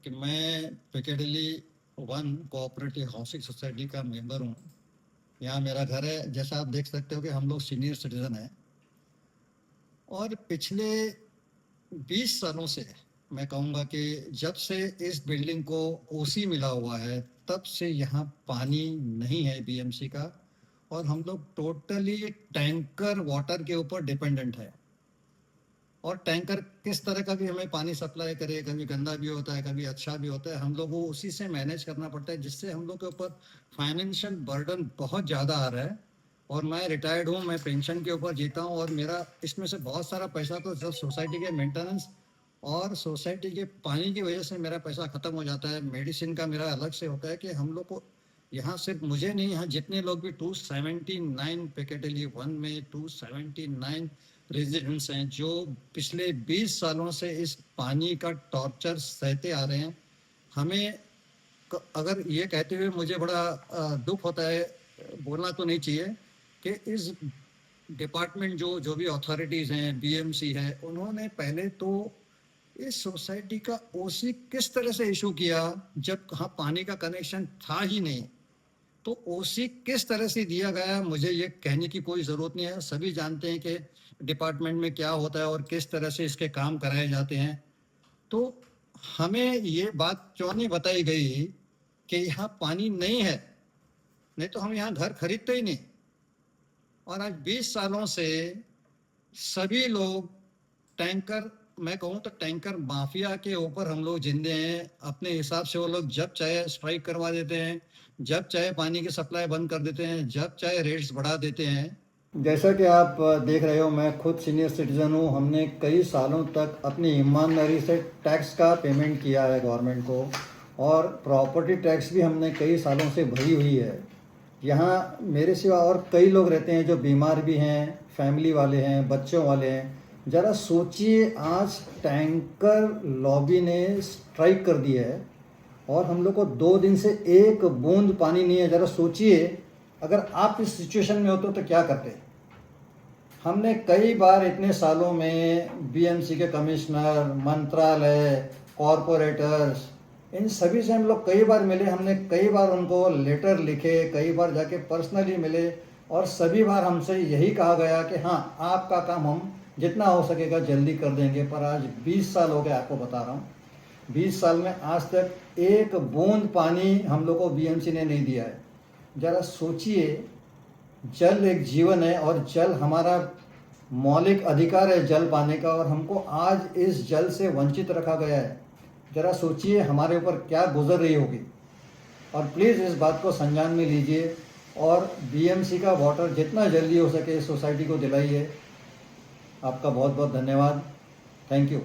कि मैं पिकेडिली one cooperative housing society का मेंबर हूँ। यहाँ मेरा घर है। जैसा आप देख सकते हो कि हम लोग सीनियर सिटीजन हैं और पिछले 20 सालों से मैं कहूँगा कि जब से इस बिल्डिंग को ओसी मिला हुआ है तब से यहाँ पानी नहीं है बीएमसी का, और हम लोग टोटली टैंकर वाटर के ऊपर डिपेंडेंट है। और टैंकर किस तरह का भी हमें पानी सप्लाई करे, कभी गंदा भी होता है, कभी अच्छा भी होता है, हम लोग को उसी से मैनेज करना पड़ता है, जिससे हम लोग के ऊपर फाइनेंशियल बर्डन बहुत ज़्यादा आ रहा है। और मैं रिटायर्ड हूँ, मैं पेंशन के ऊपर जीता हूँ, और मेरा इसमें से बहुत सारा पैसा तो जब सोसाइटी के मेंटेनेंस और सोसाइटी के पानी की वजह से मेरा पैसा ख़त्म हो जाता है। मेडिसिन का मेरा अलग से होता है कि हम लोग को यहाँ सिर्फ मुझे नहीं, यहाँ जितने लोग भी 279 पिकेडिली वन में 279 रेजिडेंट्स हैं जो पिछले 20 सालों से इस पानी का टॉर्चर सहते आ रहे हैं। हमें अगर ये कहते हुए मुझे बड़ा दुख होता है, बोलना तो नहीं चाहिए, कि इस डिपार्टमेंट जो भी अथॉरिटीज़ हैं, बीएमसी है, उन्होंने पहले तो इस सोसाइटी का ओसी किस तरह से इशू किया जब हाँ पानी का कनेक्शन था ही नहीं। तो ओसी किस तरह से दिया गया, मुझे ये कहने की कोई ज़रूरत नहीं है। सभी जानते हैं कि डिपार्टमेंट में क्या होता है और किस तरह से इसके काम कराए जाते हैं। तो हमें ये बात क्यों नहीं बताई गई कि यहाँ पानी नहीं है, नहीं तो हम यहाँ घर खरीदते ही नहीं। और आज 20 सालों से सभी लोग टैंकर, मैं कहूँ तो टैंकर माफिया के ऊपर हम लोग जिंदे हैं। अपने हिसाब से वो लोग जब चाहे स्ट्राइक करवा देते हैं, जब चाहे पानी की सप्लाई बंद कर देते हैं, जब चाहे रेट्स बढ़ा देते हैं। जैसा कि आप देख रहे हो, मैं खुद सीनियर सिटीज़न हूँ। हमने कई सालों तक अपनी ईमानदारी से टैक्स का पेमेंट किया है गवर्नमेंट को, और प्रॉपर्टी टैक्स भी हमने कई सालों से भरी हुई है। यहाँ मेरे सिवा और कई लोग रहते हैं जो बीमार भी हैं, फैमिली वाले हैं, बच्चों वाले हैं। ज़रा सोचिए, आज टैंकर लॉबी ने स्ट्राइक कर दिया है और हम लोग को 2 दिन से एक बूंद पानी नहीं है। ज़रा सोचिए, अगर आप इस सिचुएशन में होते तो क्या करते। हमने कई बार इतने सालों में बीएमसी के कमिश्नर, मंत्रालय, कॉरपोरेटर्स, इन सभी से हम लोग कई बार मिले। हमने कई बार उनको लेटर लिखे, कई बार जाके पर्सनली मिले, और सभी बार हमसे यही कहा गया कि हाँ, आपका काम हम जितना हो सकेगा जल्दी कर देंगे। पर आज 20 साल हो गए, आपको बता रहा हूँ, 20 साल में आज तक एक बूंद पानी हम लोग को बीएमसी ने नहीं दिया है। ज़रा सोचिए, जल एक जीवन है और जल हमारा मौलिक अधिकार है जल पाने का, और हमको आज इस जल से वंचित रखा गया है। ज़रा सोचिए हमारे ऊपर क्या गुजर रही होगी। और प्लीज़ इस बात को संज्ञान में लीजिए और बीएमसी का वाटर जितना जल्दी हो सके इस सोसाइटी को दिलाइए। आपका बहुत बहुत धन्यवाद। Thank you.